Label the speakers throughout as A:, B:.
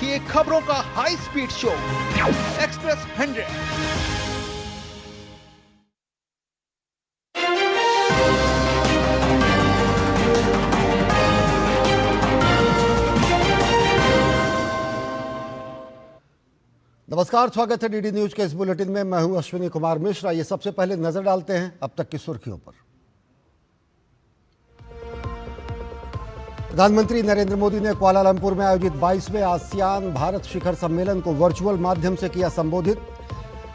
A: देखिए खबरों का हाई स्पीड शो एक्सप्रेस 100।
B: नमस्कार, स्वागत है डीडी न्यूज के इस बुलेटिन में। मैं हूं अश्विनी कुमार मिश्रा। ये सबसे पहले नजर डालते हैं अब तक की सुर्खियों पर। प्रधानमंत्री नरेंद्र मोदी ने कुआलालंपुर में आयोजित 22वें आसियान भारत शिखर सम्मेलन को वर्चुअल माध्यम से किया संबोधित।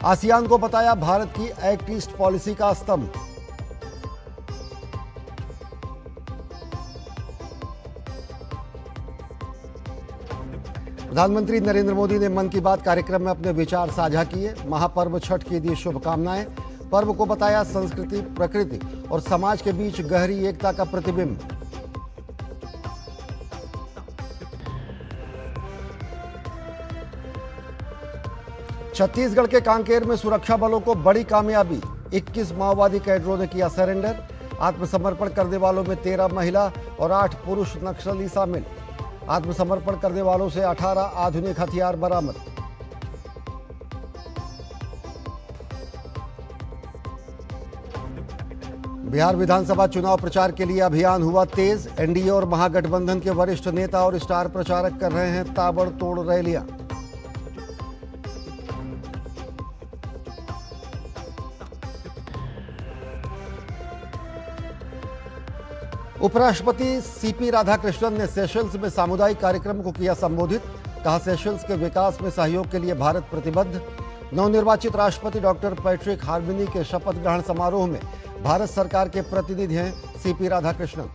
B: आसियान को बताया भारत की एक्ट ईस्ट पॉलिसी का स्तंभ। प्रधानमंत्री नरेंद्र मोदी ने मन की बात कार्यक्रम में अपने विचार साझा किए। महापर्व छठ की दी शुभकामनाएं। पर्व को बताया संस्कृति, प्रकृति और समाज के बीच गहरी एकता का प्रतिबिंब। छत्तीसगढ़ के कांकेर में सुरक्षा बलों को बड़ी कामयाबी। 21 माओवादी कैडरों ने किया सरेंडर। आत्मसमर्पण करने वालों में 13 महिला और 8 पुरुष नक्सली शामिल। आत्मसमर्पण करने वालों से 18 आधुनिक हथियार बरामद। बिहार विधानसभा चुनाव प्रचार के लिए अभियान हुआ तेज। एनडीए और महागठबंधन के वरिष्ठ नेता और स्टार प्रचारक कर रहे हैं ताबड़तोड़ रैलियां। उपराष्ट्रपति सीपी राधाकृष्णन ने सेशल्स में सामुदायिक कार्यक्रम को किया संबोधित। कहा, सेशल्स के विकास में सहयोग के लिए भारत प्रतिबद्ध। नवनिर्वाचित राष्ट्रपति डॉक्टर पैट्रिक हार्मनी के शपथ ग्रहण समारोह में भारत सरकार के प्रतिनिधि हैं सीपी राधाकृष्णन।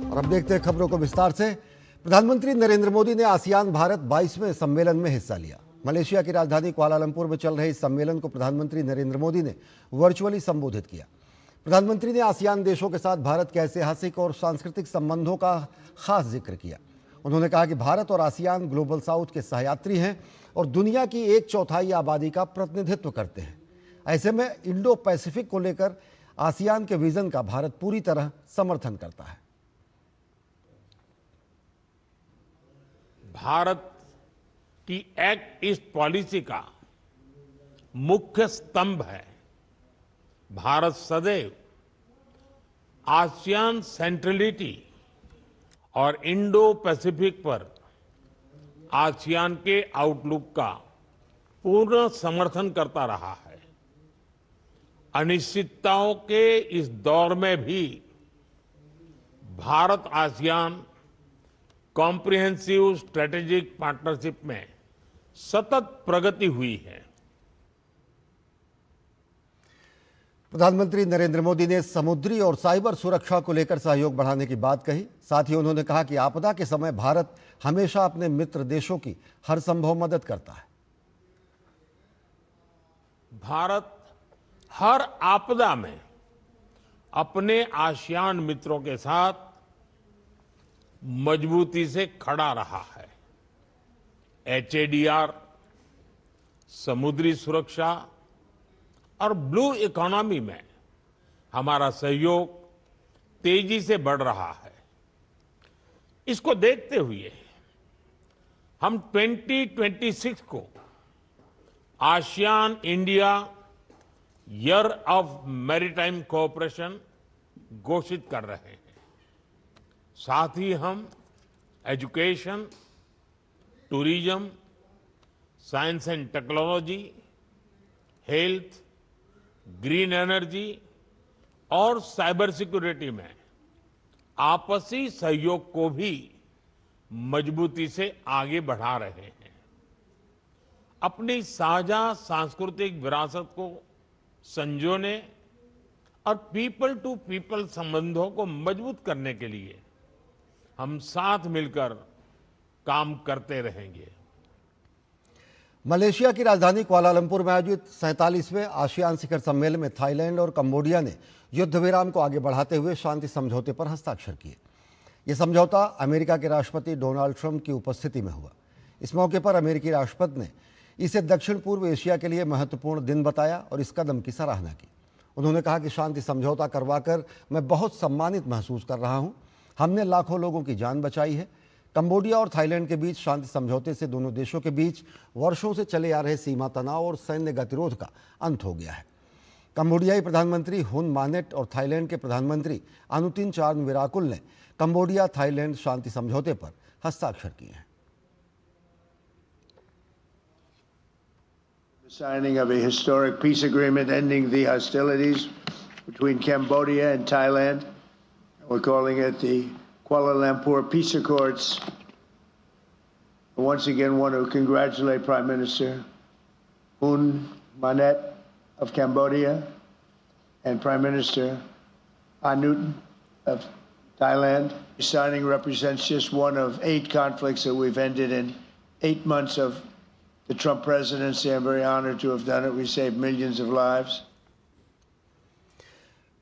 B: और अब देखते हैं खबरों को विस्तार से। प्रधानमंत्री नरेंद्र मोदी ने आसियान भारत 22वें सम्मेलन में हिस्सा लिया। मलेशिया की राजधानी कुआलालंपुर में चल रहे इस सम्मेलन को प्रधानमंत्री नरेंद्र मोदी ने वर्चुअली संबोधित किया। प्रधानमंत्री ने आसियान देशों के साथ भारत के ऐतिहासिक और सांस्कृतिक संबंधों का खास जिक्र किया। उन्होंने कहा कि भारत और आसियान ग्लोबल साउथ के सहयात्री हैं और दुनिया की 1/4 आबादी का प्रतिनिधित्व करते हैं। ऐसे में इंडो पैसिफिक को लेकर आसियान के विजन का भारत पूरी तरह समर्थन करता है।
C: भारत की एक्ट ईस्ट पॉलिसी का मुख्य स्तंभ है। भारत सदैव आसियान सेंट्रलिटी और इंडो पैसिफिक पर आसियान के आउटलुक का पूर्ण समर्थन करता रहा है। अनिश्चितताओं के इस दौर में भी Bharat ASEAN comprehensive strategic partnership में सतत प्रगति हुई है।
B: प्रधानमंत्री नरेंद्र मोदी ने समुद्री और साइबर सुरक्षा को लेकर सहयोग बढ़ाने की बात कही। साथ ही उन्होंने कहा कि आपदा के समय भारत हमेशा अपने मित्र देशों की हर संभव मदद करता है।
C: भारत हर आपदा में अपने आसियान मित्रों के साथ मजबूती से खड़ा रहा है। HADR, समुद्री सुरक्षा और ब्लू इकोनॉमी में हमारा सहयोग तेजी से बढ़ रहा है। इसको देखते हुए हम 2026 को ASEAN India year of maritime cooperation घोषित कर रहे हैं। साथ ही हम education, tourism, science and technology, health, green energy और साइबर सिक्योरिटी में आपसी सहयोग को भी मजबूती से आगे बढ़ा रहे हैं। अपनी साझा सांस्कृतिक विरासत को संजोने और पीपल टू पीपल संबंधों को मजबूत करने के लिए हम साथ मिलकर काम करते रहेंगे।
B: मलेशिया की राजधानी कुआलालंपुर में आयोजित 47वें आसियान शिखर सम्मेलन में थाईलैंड और कंबोडिया ने युद्ध विराम को आगे बढ़ाते हुए शांति समझौते पर हस्ताक्षर किए। यह समझौता अमेरिका के राष्ट्रपति डोनाल्ड ट्रंप की उपस्थिति में हुआ। इस मौके पर अमेरिकी राष्ट्रपति ने इसे दक्षिण पूर्व एशिया के लिए महत्वपूर्ण दिन बताया और इस कदम की सराहना की। उन्होंने कहा कि शांति समझौता करवाकर मैं बहुत सम्मानित महसूस कर रहा हूं। हमने लाखों लोगों की जान बचाई है। कंबोडिया और थाईलैंड के बीच शांति समझौते से दोनों देशों के बीच वर्षों से चले आ रहे सीमा तनाव और सैन्य गतिरोध का अंत हो गया है। कंबोडियाई प्रधानमंत्री हुन मानेट और थाईलैंड के प्रधानमंत्री अनुतिन चार्नविराकुल ने कंबोडिया थाईलैंड शांति समझौते पर हस्ताक्षर किए हैं।
D: The signing of a historic peace agreement ending the hostilities between Cambodia and Thailand. We're calling it the Kuala Lumpur Peace Accords. I once again want to congratulate Prime Minister Hun Manet of Cambodia and Prime Minister Anut of Thailand. Signing represents just one of 8 conflicts that we've ended in 8 months of the Trump presidency. I'm very honored to have done it. We saved millions of lives.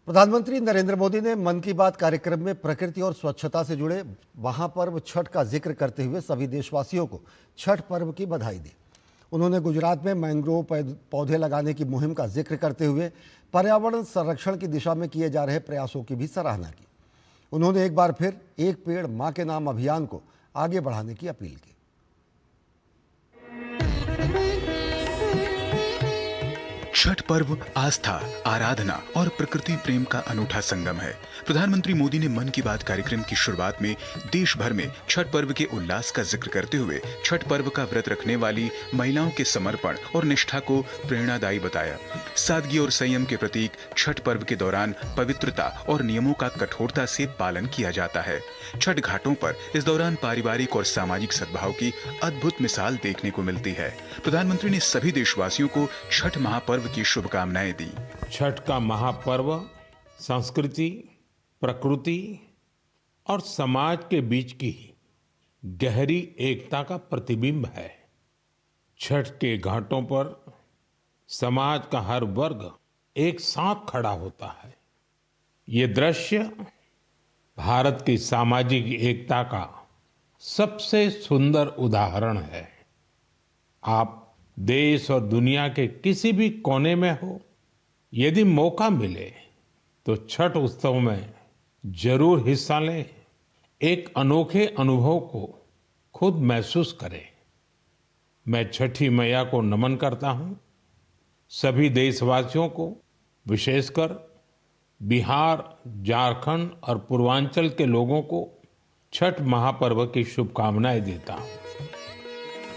B: प्रधानमंत्री नरेंद्र मोदी ने मन की बात कार्यक्रम में प्रकृति और स्वच्छता से जुड़े महापर्व छठ का जिक्र करते हुए सभी देशवासियों को छठ पर्व की बधाई दी। उन्होंने गुजरात में मैंग्रोव पौधे लगाने की मुहिम का जिक्र करते हुए पर्यावरण संरक्षण की दिशा में किए जा रहे प्रयासों की भी सराहना की। उन्होंने एक बार फिर एक पेड़ मां के नाम अभियान को आगे बढ़ाने की अपील की।
E: छठ पर्व आस्था, आराधना और प्रकृति प्रेम का अनूठा संगम है। प्रधानमंत्री मोदी ने मन की बात कार्यक्रम की शुरुआत में देश भर में छठ पर्व के उल्लास का जिक्र करते हुए छठ पर्व का व्रत रखने वाली महिलाओं के समर्पण और निष्ठा को प्रेरणादायी बताया। सादगी और संयम के प्रतीक छठ पर्व के दौरान पवित्रता और नियमों का कठोरता से पालन किया जाता है। छठ घाटों पर इस दौरान पारिवारिक और सामाजिक सद्भाव की अद्भुत मिसाल देखने को मिलती है। प्रधानमंत्री ने सभी देशवासियों को छठ महापर्व की शुभकामनाएं दी।
C: छठ का महापर्व संस्कृति, प्रकृति और समाज के बीच की गहरी एकता का प्रतिबिंब है। छठ के घाटों पर समाज का हर वर्ग एक साथ खड़ा होता है। ये दृश्य भारत की सामाजिक एकता का सबसे सुंदर उदाहरण है। आप देश और दुनिया के किसी भी कोने में हो, यदि मौका मिले तो छठ उत्सव में जरूर हिस्सा लें। एक अनोखे अनुभव को खुद महसूस करें। मैं छठी मैया को नमन करता हूं। सभी देशवासियों को, विशेषकर बिहार, झारखंड और पूर्वांचल के लोगों को छठ महापर्व की शुभकामनाएं देता हूं।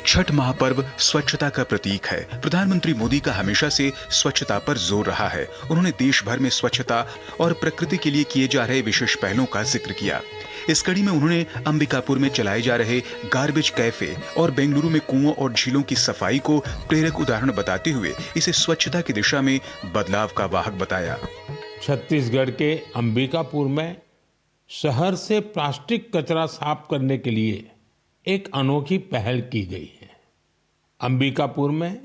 E: छठ महापर्व स्वच्छता का प्रतीक है। प्रधानमंत्री मोदी का हमेशा से स्वच्छता पर जोर रहा है। उन्होंने देश भर में स्वच्छता और प्रकृति के लिए किए जा रहे विशेष पहलों का जिक्र किया। इस कड़ी में उन्होंने अंबिकापुर में चलाए जा रहे गार्बेज कैफे और बेंगलुरु में कुओं और झीलों की सफाई को प्रेरक उदाहरण बताते हुए इसे स्वच्छता की दिशा में बदलाव का वाहक बताया।
C: छत्तीसगढ़ के अंबिकापुर में शहर से प्लास्टिक कचरा साफ करने के लिए एक अनोखी पहल की गई है। अंबिकापुर में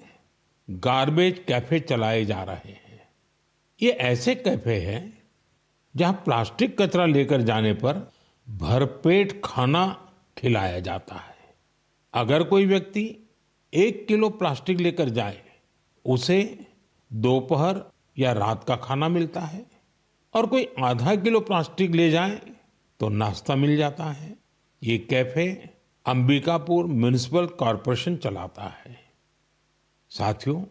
C: गार्बेज कैफे चलाए जा रहे हैं। ये ऐसे कैफे हैं जहां प्लास्टिक कचरा लेकर जाने पर भरपेट खाना खिलाया जाता है। अगर कोई व्यक्ति 1 किलो प्लास्टिक लेकर जाए, उसे दोपहर या रात का खाना मिलता है, और कोई आधा किलो प्लास्टिक ले जाए तो नाश्ता मिल जाता है। ये कैफे अंबिकापुर म्युनिसिपल कॉरपोरेशन चलाता है। साथियों,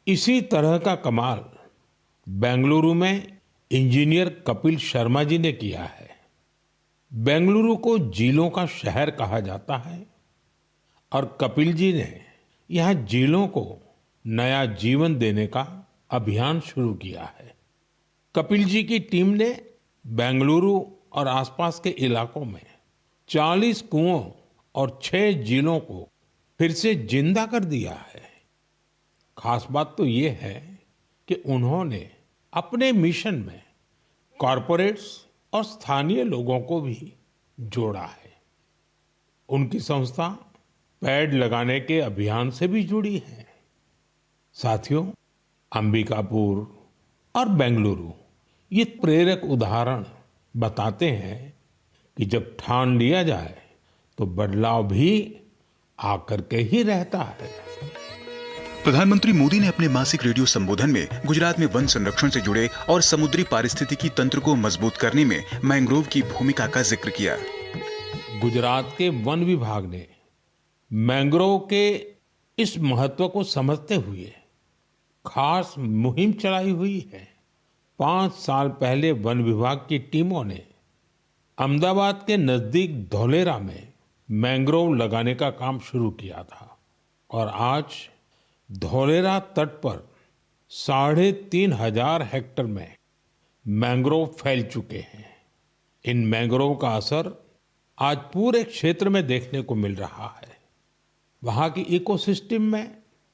C: इसी तरह का कमाल बेंगलुरु में इंजीनियर कपिल शर्मा जी ने किया है। बेंगलुरु को झीलों का शहर कहा जाता है और कपिल जी ने यहाँ झीलों को नया जीवन देने का अभियान शुरू किया है। कपिल जी की टीम ने बेंगलुरु और आसपास के इलाकों में 40 कुओं और 6 झीलों को फिर से जिंदा कर दिया है। खास बात तो ये है कि उन्होंने अपने मिशन में कॉरपोरेट्स और स्थानीय लोगों को भी जोड़ा है। उनकी संस्था पेड़ लगाने के अभियान से भी जुड़ी है। साथियों, अंबिकापुर और बेंगलुरु ये प्रेरक उदाहरण बताते हैं कि जब ठान लिया जाए तो बदलाव भी आकर के ही रहता है।
E: प्रधानमंत्री मोदी ने अपने मासिक रेडियो संबोधन में गुजरात में वन संरक्षण से जुड़े और समुद्री पारिस्थितिकी तंत्र को मजबूत करने में मैंग्रोव की भूमिका का जिक्र किया।
C: गुजरात के वन विभाग ने मैंग्रोव के इस महत्व को समझते हुए खास मुहिम चलाई हुई है। 5 साल पहले वन विभाग की टीमों ने अहमदाबाद के नजदीक धौलेरा में मैंग्रोव लगाने का काम शुरू किया था और आज धौलेरा तट पर 3,500 हेक्टेयर में मैंग्रोव फैल चुके हैं। इन मैंग्रोव का असर आज पूरे क्षेत्र में देखने को मिल रहा है। वहाँ की इकोसिस्टम में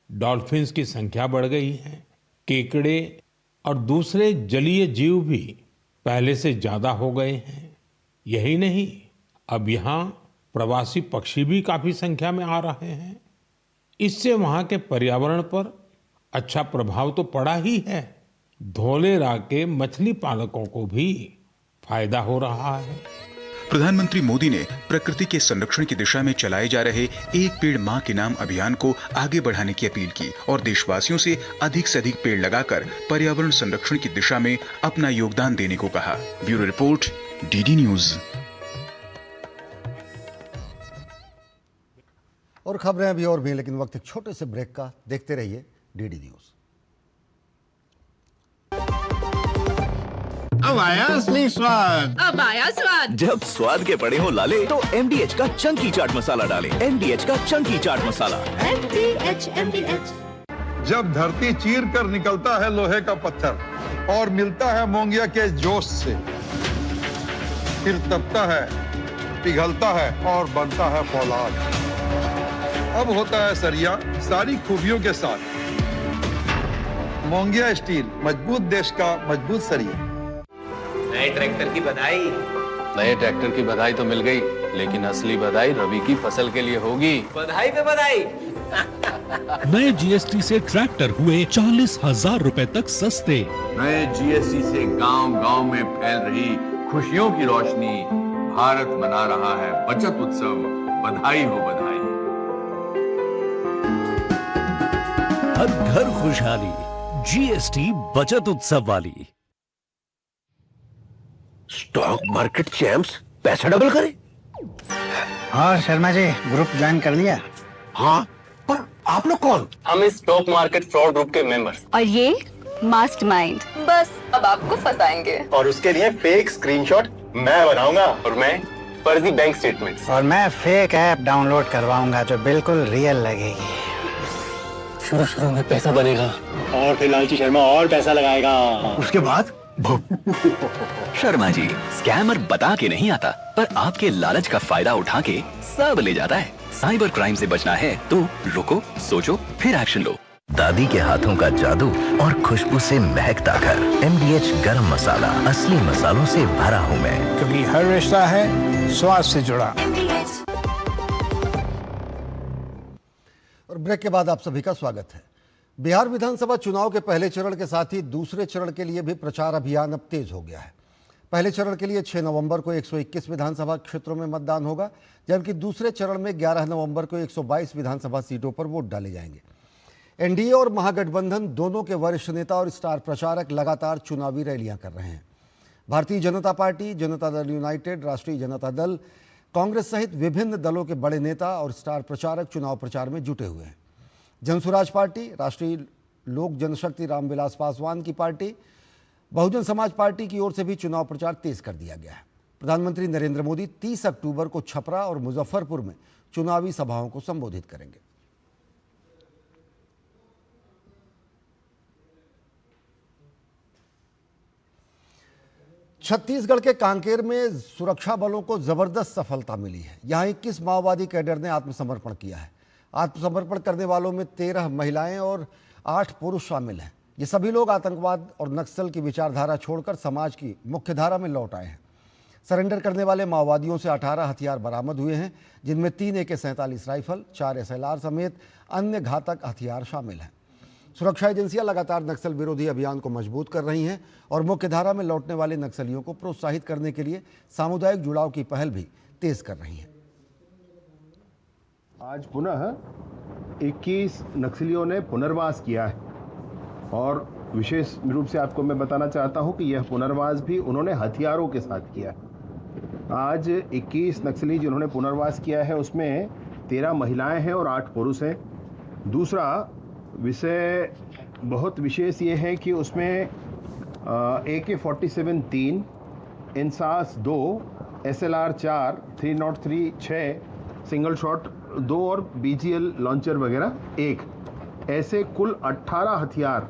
C: डॉल्फिन्स की संख्या बढ़ गई है, केकड़े और दूसरे जलीय जीव भी पहले से ज्यादा हो गए हैं। यही नहीं, अब यहाँ प्रवासी पक्षी भी काफी संख्या में आ रहे हैं। इससे वहाँ के पर्यावरण पर अच्छा प्रभाव तो पड़ा ही है, धौलेरा के मछली पालकों को भी फायदा हो रहा है।
E: प्रधानमंत्री मोदी ने प्रकृति के संरक्षण की दिशा में चलाए जा रहे एक पेड़ मां के नाम अभियान को आगे बढ़ाने की अपील की और देशवासियों से अधिक पेड़ लगाकर पर्यावरण संरक्षण की दिशा में अपना योगदान देने को कहा। Bureau report, DD news.
B: और खबरें अभी और भी, लेकिन वक्त एक छोटे से ब्रेक का। देखते रहिए डीडी न्यूज।
F: अब आया असली स्वाद।
G: अब आया स्वाद।
H: जब स्वाद के पड़े हो लाले तो MDH का चंकी चाट मसाला डालें। MDH का चंकी चाट मसाला।
G: MDH।
F: जब धरती चीर कर निकलता है लोहे का पत्थर और मिलता है मोंगिया के जोश से, फिर तपता है, पिघलता है और बनता है फौलाद। अब होता है सरिया सारी खूबियों के साथ। मोंगिया स्टील, मजबूत देश का मजबूत सरिया।
I: नए ट्रैक्टर की बधाई।
J: नए ट्रैक्टर की बधाई तो मिल गई, लेकिन असली बधाई रवि की फसल के लिए होगी।
I: बधाई पे बधाई।
K: नए GST से ट्रैक्टर हुए 40,000 रुपए तक सस्ते।
J: नए GST से गांव-गांव में फैल रही खुशियों की रोशनी। भारत मना रहा है बचत उत्सव। बधाई हो बधाई।
H: हर घर खुशहाली, GST बचत उत्सव वाली।
L: स्टॉक मार्केट चैंप्स पैसा डबल करे।
M: हाँ शर्मा जी, ग्रुप ज्वाइन कर लिया।
L: हाँ, पर आप लोग कौन?
J: हम इस स्टॉक मार्केट फ्रॉड ग्रुप के मेंबर्स।
G: और ये मास्टरमाइंड। बस अब आपको फंसाएंगे।
J: और उसके लिए फेक स्क्रीनशॉट मैं बनाऊंगा और मैं फर्जी बैंक स्टेटमेंट्स।
M: और मैं फेक ऐप डाउनलोड करवाऊंगा जो बिल्कुल रियल लगेगी।
L: शुरू में पैसा बनेगा
J: और फिर लालची शर्मा और पैसा लगाएगा।
L: उसके बाद
H: शर्मा जी स्कैमर बता के नहीं आता, पर आपके लालच का फायदा उठा के सब ले जाता है। साइबर क्राइम से बचना है तो रुको, सोचो, फिर एक्शन लो। दादी के हाथों का जादू और खुशबू से महकता घर। MDH गरम मसाला, असली मसालों से भरा हूँ मैं,
M: क्योंकि हर रिश्ता है स्वाद से जुड़ा।
B: और ब्रेक के बाद आप सभी का स्वागत है। बिहार विधानसभा चुनाव के पहले चरण के साथ ही दूसरे चरण के लिए भी प्रचार अभियान अब तेज हो गया है। पहले चरण के लिए 6 नवंबर को 121 विधानसभा क्षेत्रों में मतदान होगा, जबकि दूसरे चरण में 11 नवंबर को 122 विधानसभा सीटों पर वोट डाले जाएंगे। NDA और महागठबंधन दोनों के वरिष्ठ नेता और स्टार प्रचारक लगातार चुनावी रैलियां कर रहे हैं। भारतीय जनता पार्टी, जनता दल यूनाइटेड, राष्ट्रीय जनता दल, कांग्रेस सहित विभिन्न दलों के बड़े नेता और स्टार प्रचारक चुनाव प्रचार में जुटे हुए हैं। जनसुराज पार्टी, राष्ट्रीय लोक जनशक्ति रामविलास पासवान की पार्टी, बहुजन समाज पार्टी की ओर से भी चुनाव प्रचार तेज कर दिया गया है। प्रधानमंत्री नरेंद्र मोदी 30 अक्टूबर को छपरा और मुजफ्फरपुर में चुनावी सभाओं को संबोधित करेंगे। छत्तीसगढ़ के कांकेर में सुरक्षा बलों को जबरदस्त सफलता मिली है। यहां 21 माओवादी कैडर ने आत्मसमर्पण किया है। आत्मसमर्पण करने वालों में 13 महिलाएं और 8 पुरुष शामिल हैं। ये सभी लोग आतंकवाद और नक्सल की विचारधारा छोड़कर समाज की मुख्यधारा में लौट आए हैं। सरेंडर करने वाले माओवादियों से 18 हथियार बरामद हुए हैं, जिनमें 3 AK-47 राइफल, 4 SLR समेत अन्य घातक हथियार शामिल हैं। सुरक्षा एजेंसियां लगातार नक्सल विरोधी अभियान को मजबूत कर रही हैं और मुख्यधारा में लौटने वाले नक्सलियों को प्रोत्साहित करने के लिए सामुदायिक जुड़ाव की पहल भी तेज कर रही हैं।
F: आज पुनः
N: 21 नक्सलियों ने पुनर्वास किया है और विशेष रूप से आपको मैं बताना चाहता हूं कि यह पुनर्वास भी उन्होंने हथियारों के साथ किया है। आज 21 नक्सली जिन्होंने पुनर्वास किया है उसमें 13 महिलाएं हैं और 8 पुरुष हैं। दूसरा विषय बहुत विशेष ये है कि उसमें AK-47 3, INSAS 2, SLR 4, 303 6, single shot 2 और BGL लॉन्चर वगैरह 1, ऐसे कुल 18 हथियार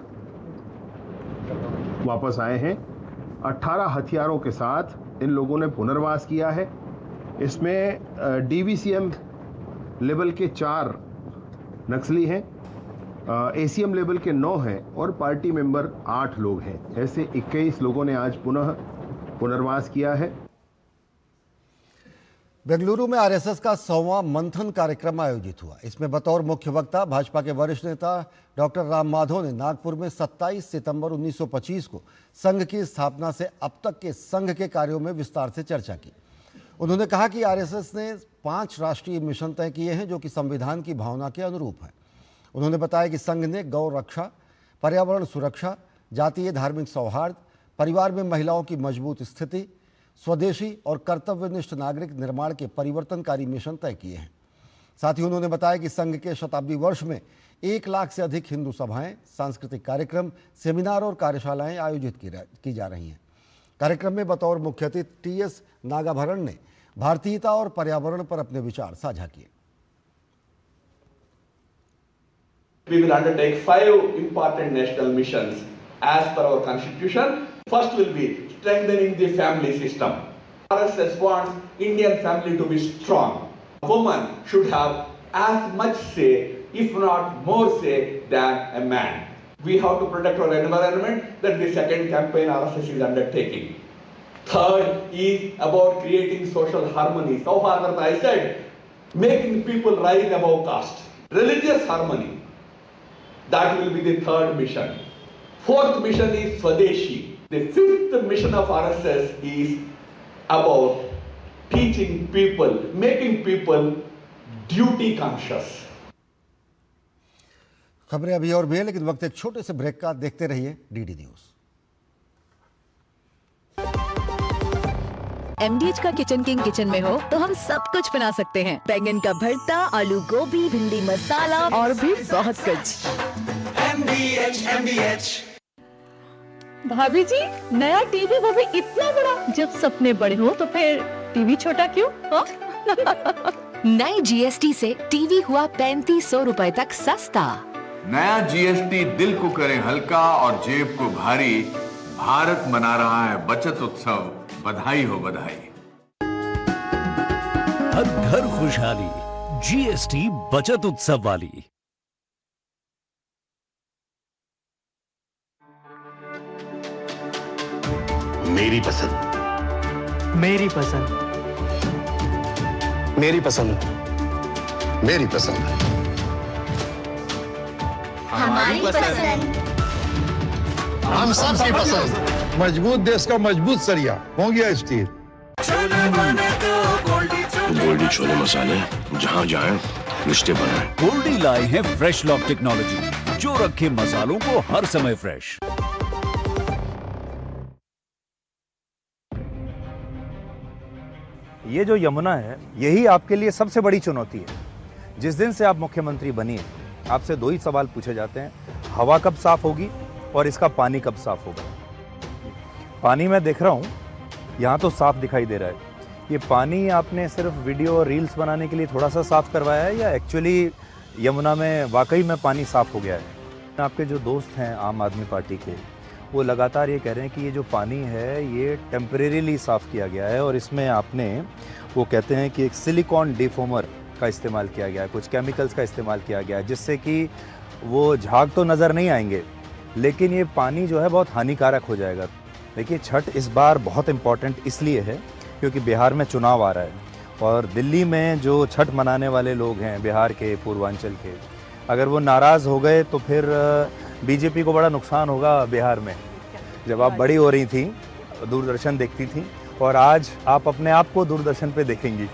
N: वापस आए हैं। 18 हथियारों के साथ इन लोगों ने पुनर्वास किया है। इसमें DVCM लेवल के 4 नक्सली हैं, ACM लेवल के 9 हैं और पार्टी मेंबर 8 लोग हैं। ऐसे 21 लोगों ने आज पुनः पुनर्वास किया है।
B: बेंगलुरु में आरएसएस का 100वां मंथन कार्यक्रम आयोजित हुआ। इसमें बतौर मुख्य वक्ता भाजपा के वरिष्ठ नेता डॉक्टर राम माधव ने नागपुर में 27 सितंबर 1925 को संघ की स्थापना से अब तक के संघ के कार्यों में विस्तार से चर्चा की। उन्होंने कहा कि आरएसएस ने 5 राष्ट्रीय मिशन तय किए हैं जो कि संविधान की भावना के अनुरूप हैं। उन्होंने बताया कि संघ ने गौ रक्षा, पर्यावरण सुरक्षा, जातीय धार्मिक सौहार्द, परिवार में महिलाओं की मजबूत स्थिति, स्वदेशी और कर्तव्यनिष्ठ नागरिक निर्माण के परिवर्तनकारी मिशन तय किए हैं। साथ ही उन्होंने बताया कि संघ के शताब्दी वर्ष में 1 लाख से अधिक हिंदू सभाएं, सांस्कृतिक कार्यक्रम, सेमिनार और कार्यशालाएं आयोजित की जा रही हैं। कार्यक्रम में बतौर मुख्य अतिथि TS नागाभरण ने भारतीयता और पर्यावरण पर अपने विचार साझा किए।
O: We will undertake 5 important national missions as per our constitution. First will be strengthening the family system. RSS wants Indian family to be strong. A woman should have as much say, if not more say, than a man. We have to protect our environment. That the second campaign RSS is undertaking. Third is about creating social harmony. So far that I said, making people rise above caste. Religious harmony. That will be the third mission. Fourth mission is Swadeshi. The fifth mission of RSS is about teaching people, making people duty conscious.
B: खबरें अभी और भी है, लेकिन वक्त एक छोटे से ब्रेक का। देखते रहिए DD न्यूज।
P: MDH का किचन किंग किचन में हो तो हम सब कुछ बना सकते हैं। बैंगन का भरता, आलू गोभी, भिंडी मसाला और भी बहुत कुछ। MDH।
Q: भाभी जी, नया टीवी, वो भी इतना बड़ा। जब सपने बड़े हो तो फिर टीवी छोटा क्यों?
R: नए GST से टीवी हुआ 3500 रुपए तक सस्ता।
J: नया GST दिल को करे हल्का और जेब को भारी। भारत मना रहा है बचत उत्सव। बधाई हो बधाई।
K: हर घर खुशहाली, GST बचत उत्सव वाली।
L: मेरी पसंद,
M: मेरी पसंद,
L: मेरी पसंद, मेरी पसंद,
S: हमारी पसंद,
F: हम सबकी पसंद। मजबूत देश का मजबूत सरिया मोंगिया स्टील।
L: गोल्डी छोले मसाले, जहाँ जाए रिश्ते बनाए।
K: गोल्डी लाए हैं फ्रेश लॉक टेक्नोलॉजी, जो रखे मसालों को हर समय फ्रेश।
T: ये जो यमुना है, यही आपके लिए सबसे बड़ी चुनौती है। जिस दिन से आप मुख्यमंत्री बनिए, आपसे 2 ही सवाल पूछे जाते हैं। हवा कब साफ होगी और इसका पानी कब साफ होगा। पानी मैं देख रहा हूँ, यहाँ तो साफ दिखाई दे रहा है। ये पानी आपने सिर्फ वीडियो और रील्स बनाने के लिए थोड़ा सा साफ करवाया है या एक्चुअली यमुना में वाकई में पानी साफ हो गया है? आपके जो दोस्त हैं आम आदमी पार्टी के, वो लगातार ये कह रहे हैं कि ये जो पानी है ये टेम्परेरीली साफ़ किया गया है और इसमें आपने, वो कहते हैं कि एक सिलिकॉन डिफॉर्मर का इस्तेमाल किया गया है, कुछ केमिकल्स का इस्तेमाल किया गया है, जिससे कि वो झाग तो नज़र नहीं आएंगे लेकिन ये पानी जो है बहुत हानिकारक हो जाएगा। देखिए, छठ इस बार बहुत इम्पॉर्टेंट इसलिए है क्योंकि बिहार में चुनाव आ रहा है और दिल्ली में जो छठ मनाने वाले लोग हैं बिहार के, पूर्वांचल के, अगर वो नाराज़ हो गए तो फिर बीजेपी को बड़ा नुकसान होगा बिहार में। जब आप बड़ी हो रही थी, दूरदर्शन देखती थी और आज आप अपने आप को दूरदर्शन पे देखेंगी।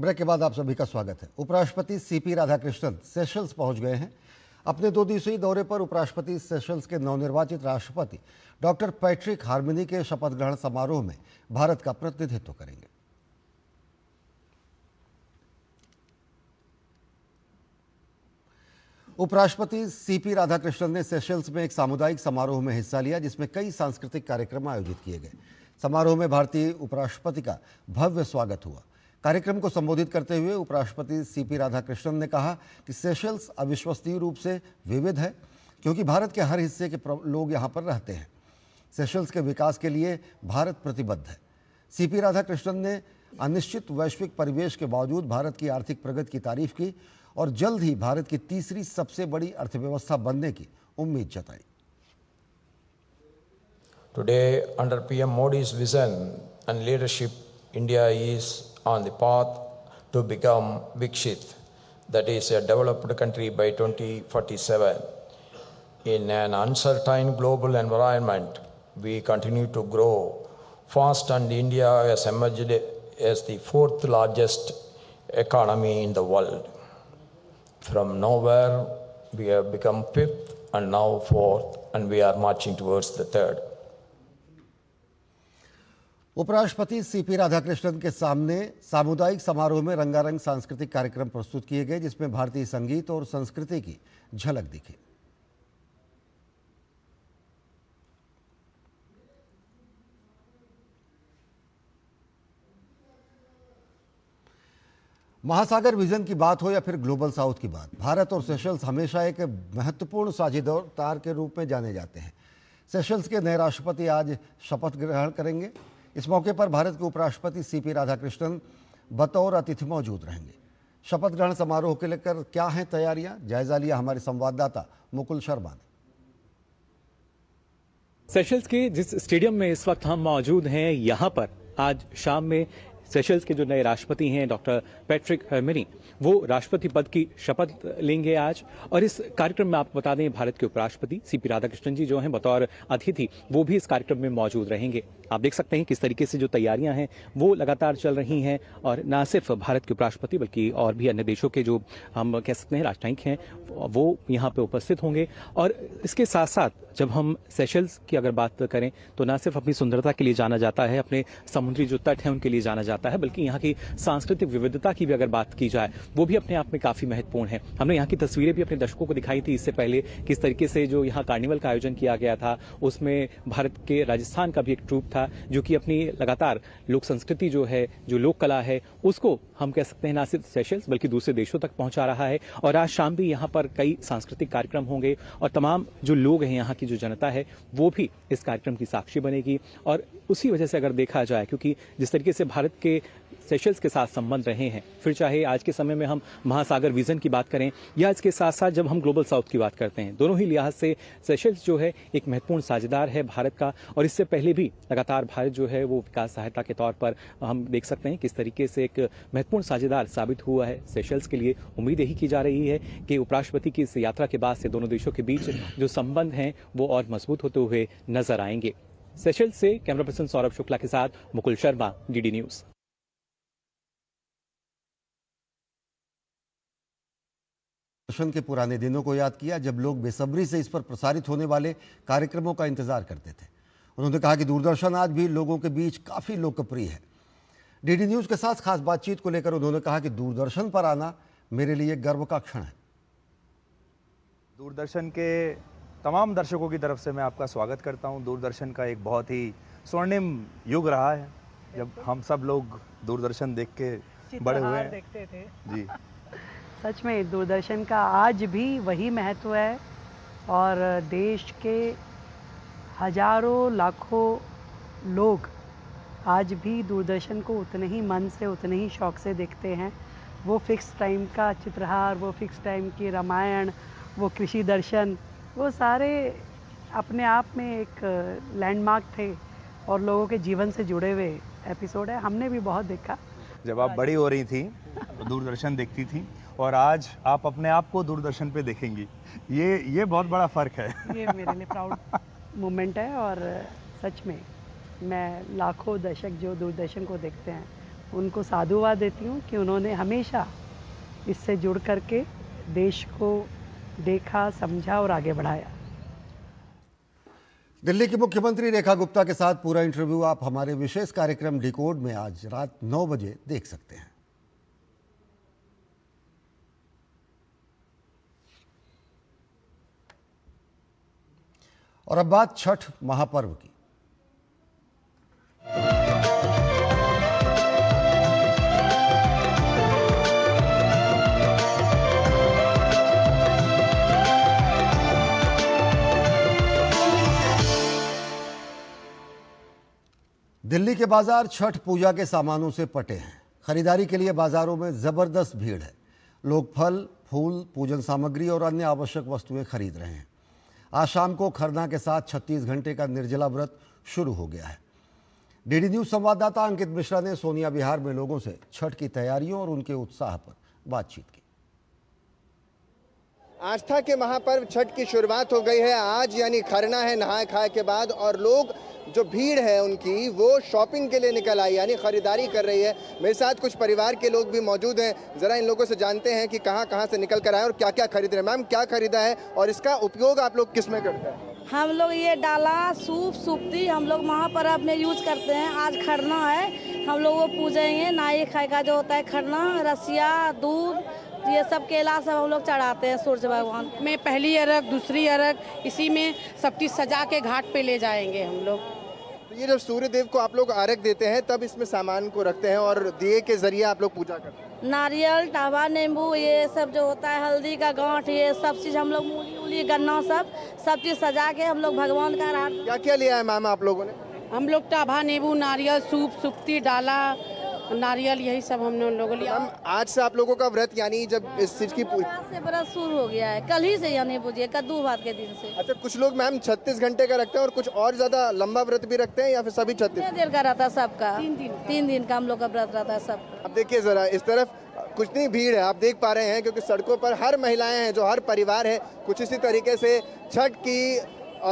B: ब्रेक के बाद आप सभी का स्वागत है। उपराष्ट्रपति सीपी राधाकृष्णन सेशल्स पहुंच गए हैं। अपने 2 दिवसीय दौरे पर उपराष्ट्रपति सेशल्स के नवनिर्वाचित राष्ट्रपति डॉक्टर पैट्रिक हार्मनी के शपथ ग्रहण समारोह में भारत का प्रतिनिधित्व करेंगे। उपराष्ट्रपति सीपी राधाकृष्णन ने सेशल्स में एक सामुदायिक समारोह में हिस्सा लिया, जिसमें कई सांस्कृतिक कार्यक्रम आयोजित किए गए। समारोह में भारतीय उपराष्ट्रपति का भव्य स्वागत हुआ। कार्यक्रम को संबोधित करते हुए उपराष्ट्रपति सीपी राधाकृष्णन ने कहा कि सेशल्स अविश्वसनीय रूप से विविध है, क्योंकि भारत के हर हिस्से के लोग यहाँ पर रहते हैं। सेशल्स के विकास के लिए भारत प्रतिबद्ध है। सीपी राधाकृष्णन ने अनिश्चित वैश्विक परिवेश के बावजूद भारत की आर्थिक प्रगति की तारीफ की और जल्द ही भारत की तीसरी सबसे बड़ी अर्थव्यवस्था बनने की उम्मीद जताई।
U: Today, under PM Modi's vision and leadership, India is on the path to become Vikshit, that is a developed country by 2047. In an uncertain global environment, we continue to grow fast, and India has emerged as the 4th largest economy in the world. From nowhere, we have become 5th and now 4th, and we are marching towards the 3rd.
B: उपराष्ट्रपति CP Radhakrishnan के सामने सामुदायिक समारोह में रंगारंग सांस्कृतिक कार्यक्रम प्रस्तुत किए गए, जिसमें भारतीय संगीत और संस्कृति की झलक दिखी। महासागर विजन की बात हो या फिर ग्लोबल साउथ की बात, भारत और सेशल्स हमेशा एक महत्वपूर्ण साझेदार के रूप में जाने जाते हैं। सेशल्स के नए राष्ट्रपति आज शपथ ग्रहण करेंगे। इस मौके पर भारत के उपराष्ट्रपति सीपी राधाकृष्णन बतौर अतिथि मौजूद रहेंगे। शपथ ग्रहण समारोह के लेकर क्या हैं तैयारियां, जायजा लिया हमारे संवाददाता मुकुल शर्मा ने।
V: सेशल्स के जिस स्टेडियम में इस वक्त हम मौजूद हैं, यहाँ पर आज शाम में सेशल्स के जो नए राष्ट्रपति हैं डॉक्टर पैट्रिक हार्मनी, वो राष्ट्रपति पद की शपथ लेंगे आज। और इस कार्यक्रम में आपको बता दें, भारत के उपराष्ट्रपति सीपी राधाकृष्णन जी जो हैं बतौर अतिथि, वो भी इस कार्यक्रम में मौजूद रहेंगे। आप देख सकते हैं किस तरीके से जो तैयारियां हैं वो लगातार चल रही हैं, और न सिर्फ भारत के उपराष्ट्रपति बल्कि और भी अन्य देशों के जो हम कह सकते हैं राष्ट्रनायक हैं वो यहाँ पे उपस्थित होंगे। और इसके साथ साथ जब हम सेशल्स की अगर बात करें तो न सिर्फ अपनी सुंदरता के लिए जाना जाता है, अपने समुद्री जो तट हैं उनके लिए जाना जाता है, बल्कि यहाँ की सांस्कृतिक विविधता की भी अगर बात की जाए वो भी अपने आप में काफी महत्वपूर्ण है। हमने यहाँ की तस्वीरें भी अपने दर्शकों को दिखाई थी इससे पहले, किस तरीके से जो यहाँ कार्निवल का आयोजन किया गया था उसमें भारत के राजस्थान का भी एक ट्रूप था जो कि अपनी लगातार लोक संस्कृति जो है, जो लोक कला है, उसको हम कह सकते हैं ना सिर्फ सेशल्स बल्कि दूसरे देशों तक पहुंचा रहा है। और आज शाम भी यहाँ पर कई सांस्कृतिक कार्यक्रम होंगे और तमाम जो लोग हैं, यहाँ की जो जनता है वो भी इस कार्यक्रम की साक्षी बनेगी। और उसी वजह से अगर देखा जाए, क्योंकि जिस तरीके से भारत के सेशल्स के साथ संबंध रहे हैं, फिर चाहे आज के समय में हम महासागर विजन की बात करें या इसके साथ साथ जब हम ग्लोबल साउथ की बात करते हैं, दोनों ही लिहाज से सेशल्स जो है एक महत्वपूर्ण साझेदार है भारत का। और इससे पहले भी लगातार भारत जो है वो विकास सहायता के तौर पर हम देख सकते हैं किस तरीके से एक महत्वपूर्ण साझेदार साबित हुआ है सेशल्स के लिए। उम्मीद यही की जा रही है कि उपराष्ट्रपति की इस यात्रा के बाद से दोनों देशों के बीच जो संबंध हैं वो और मजबूत होते हुए नजर आएंगे। सेशल्स से कैमरा पर्सन सौरभ शुक्ला के साथ मुकुल शर्मा, डीडी न्यूज।
B: दूरदर्शन के पुराने दिनों को याद किया जब लोग बेसब्री से इस पर प्रसारित होने वाले कार्यक्रमों का इंतजार करते थे। उन्होंने कहा कि दूरदर्शन आज भी लोगों के बीच काफ़ी लोकप्रिय है। डीडी न्यूज़ के साथ खास बातचीत को लेकर उन्होंने कहा कि दूरदर्शन पर आना मेरे लिए गर्व का क्षण है।
T: दूरदर्शन के तमाम दर्शकों की तरफ से मैं आपका स्वागत करता हूं। दूरदर्शन का एक बहुत ही स्वर्णिम युग रहा है जब हम सब लोग दूरदर्शन देख के बड़े हुए हैं।
W: देखते थे
T: जी,
W: सच में दूरदर्शन का आज भी वही महत्व है और देश के हजारों लाखों लोग आज भी दूरदर्शन को उतने ही मन से, उतने ही शौक से देखते हैं। वो फिक्स टाइम का चित्रहार, वो फिक्स टाइम की रामायण, वो कृषि दर्शन, वो सारे अपने आप में एक लैंडमार्क थे और लोगों के जीवन से जुड़े हुए एपिसोड है। हमने भी बहुत देखा।
T: जब आप बड़ी हो रही थी तो दूरदर्शन देखती थी और आज आप अपने आप को दूरदर्शन पे देखेंगी। ये बहुत बड़ा फ़र्क है।
W: ये मेरे लिए प्राउड मोमेंट है और सच में मैं लाखों दर्शक जो दूरदर्शन को देखते हैं उनको साधुवाद देती हूँ कि उन्होंने हमेशा इससे जुड़ करके देश को देखा, समझा और आगे बढ़ाया।
B: दिल्ली की मुख्यमंत्री रेखा गुप्ता के साथ पूरा इंटरव्यू आप हमारे विशेष कार्यक्रम डिकोड में आज रात 9 बजे देख सकते हैं। और अब बात छठ महापर्व की। दिल्ली के बाजार छठ पूजा के सामानों से पटे हैं। खरीदारी के लिए बाजारों में जबरदस्त भीड़ है। लोग फल, फूल, पूजन सामग्री और अन्य आवश्यक वस्तुएं खरीद रहे हैं। आज शाम को खरना के साथ 36 घंटे का निर्जला व्रत शुरू हो गया है। डीडी न्यूज संवाददाता अंकित मिश्रा ने सोनिया विहार में लोगों से छठ की तैयारियों और उनके उत्साह पर बातचीत की।
A: आस्था के महापर्व छठ की शुरुआत हो गई है। आज यानी खरना है नहाए खाए के बाद, और लोग जो भीड़ है उनकी वो शॉपिंग के लिए निकल आई, यानी खरीदारी कर रही है। मेरे साथ कुछ परिवार के लोग भी मौजूद हैं। ज़रा इन लोगों से जानते हैं कि कहाँ से निकल कर आए और क्या क्या खरीद रहे हैं। मैम, क्या खरीदा है और इसका उपयोग आप लोग किस में करते हैं?
C: हम लोग ये डाला, सूप, सुप्ती हम लोग महापर्व में यूज करते हैं। आज खरना है, हम लोग वो पूजेंगे। नाई खाए का जो होता है खरना, रसिया, दूध, ये सब केला सब हम लोग चढ़ाते हैं सूर्य भगवान
D: में। पहली अरग, दूसरी अरग, इसी में सब चीज़ सजा के घाट पे ले जाएंगे हम लोग।
A: तो ये जब सूर्य देव को आप लोग अर्घ देते हैं तब इसमें सामान को रखते हैं और दिए के जरिए आप लोग पूजा करते हैं।
C: नारियल, टावा, नींबू, ये सब जो होता है, हल्दी का गांठ, ये सब चीज़ हम लोग, मूली उली, गन्ना, सब चीज़ सजा के हम लोग भगवान का आराधना।
A: क्या क्या लिया है मैम आप लोगों ने?
D: हम लोग टाभा, नींबू, नारियल, सूप, सुप्ती, डाला, नारियल, यही सब हम लोगों लिया।
A: आज से आप लोगों का व्रत, यानी जब इस चीज की
C: से व्रत शुरू हो गया है, कल ही से, यानी पूजिए कद्दू भात के दिन से।
A: अच्छा, कुछ लोग मैम 36 घंटे का रखते हैं और कुछ और ज्यादा लंबा व्रत भी रखते हैं, या फिर सभी 36
C: देर का रहता है? सबका 3 दिन का हम लोग का व्रत रहता है सब।
A: अब देखिए जरा इस तरफ कितनी भीड़ है, आप देख पा रहे हैं, क्योंकि सड़कों पर हर महिलाएं हैं, जो हर परिवार है कुछ इसी तरीके से छठ की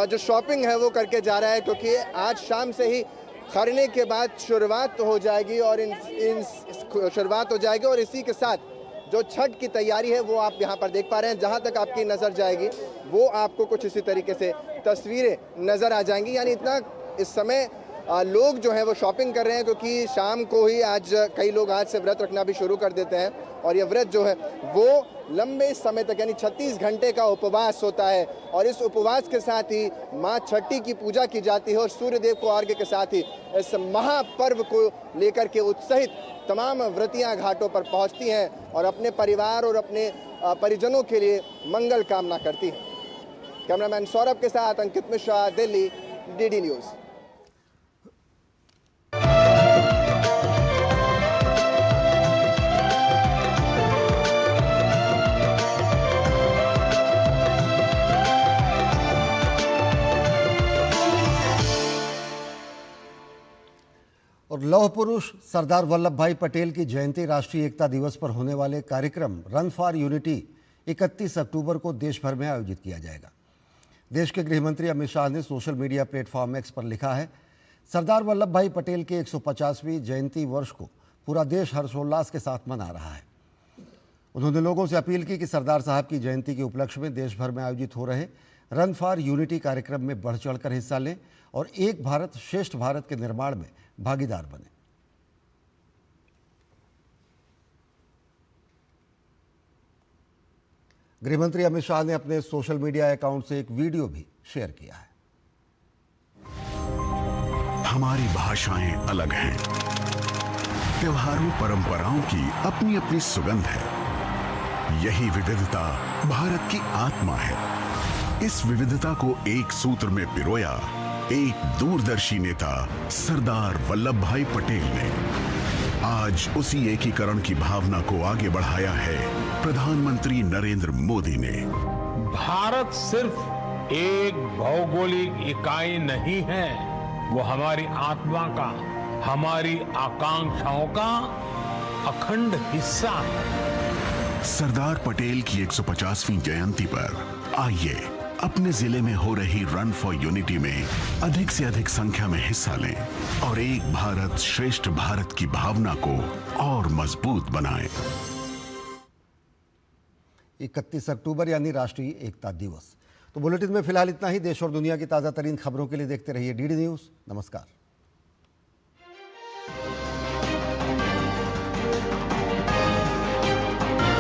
A: जो शॉपिंग है वो करके जा रहा है, क्योंकि आज शाम से ही खरने के बाद शुरुआत हो जाएगी और इन शुरुआत हो जाएगी और इसी के साथ जो छठ की तैयारी है वो आप यहाँ पर देख पा रहे हैं। जहाँ तक आपकी नज़र जाएगी वो आपको कुछ इसी तरीके से तस्वीरें नज़र आ जाएंगी। यानी इतना इस समय लोग जो है वो शॉपिंग कर रहे हैं, क्योंकि शाम को ही आज कई लोग आज से व्रत रखना भी शुरू कर देते हैं और ये व्रत जो है वो लंबे समय तक, यानी 36 घंटे का उपवास होता है और इस उपवास के साथ ही माँ छठी की पूजा की जाती है और सूर्य देव को अर्घ्य के साथ ही इस महापर्व को लेकर के उत्साहित तमाम व्रतियाँ घाटों पर पहुँचती हैं और अपने परिवार और अपने परिजनों के लिए मंगल कामना करती हैं। कैमरामैन सौरभ के साथ अंकित मिश्रा, दिल्ली, डीडी न्यूज़।
B: और लौह पुरुष सरदार वल्लभ भाई पटेल की जयंती राष्ट्रीय एकता दिवस पर होने वाले कार्यक्रम रन फॉर यूनिटी 31 अक्टूबर को देश भर में आयोजित किया जाएगा। देश के गृह मंत्री अमित शाह ने सोशल मीडिया प्लेटफॉर्म एक्स पर लिखा है, सरदार वल्लभ भाई पटेल के 150वीं जयंती वर्ष को पूरा देश हर्षोल्लास के साथ मना रहा है। उन्होंने लोगों से अपील की कि सरदार साहब की जयंती के उपलक्ष्य में देश भर में आयोजित हो रहे रन फॉर यूनिटी कार्यक्रम में बढ़ चढ़कर हिस्सा लें और एक भारत श्रेष्ठ भारत के निर्माण में भागीदार बने। गृहमंत्री अमित शाह ने अपने सोशल मीडिया अकाउंट से एक वीडियो भी शेयर किया है।
X: हमारी भाषाएं अलग हैं, त्योहारों परंपराओं की अपनी अपनी सुगंध है। यही विविधता भारत की आत्मा है। इस विविधता को एक सूत्र में पिरोया एक दूरदर्शी नेता सरदार वल्लभ भाई पटेल ने। आज उसी एकीकरण की भावना को आगे बढ़ाया है प्रधानमंत्री नरेंद्र मोदी ने।
Y: भारत सिर्फ एक भौगोलिक इकाई नहीं है, वो हमारी आत्मा का, हमारी आकांक्षाओं का अखंड हिस्सा है।
X: सरदार पटेल की 150वीं जयंती पर आइए अपने जिले में हो रही रन फॉर यूनिटी में अधिक से अधिक संख्या में हिस्सा लें और एक भारत श्रेष्ठ भारत की भावना को और मजबूत बनाएं।
B: 31 अक्टूबर यानी राष्ट्रीय एकता दिवस। तो बुलेटिन में फिलहाल इतना ही। देश और दुनिया की ताज़ा तरीन खबरों के लिए देखते रहिए डीडी न्यूज़। नमस्कार।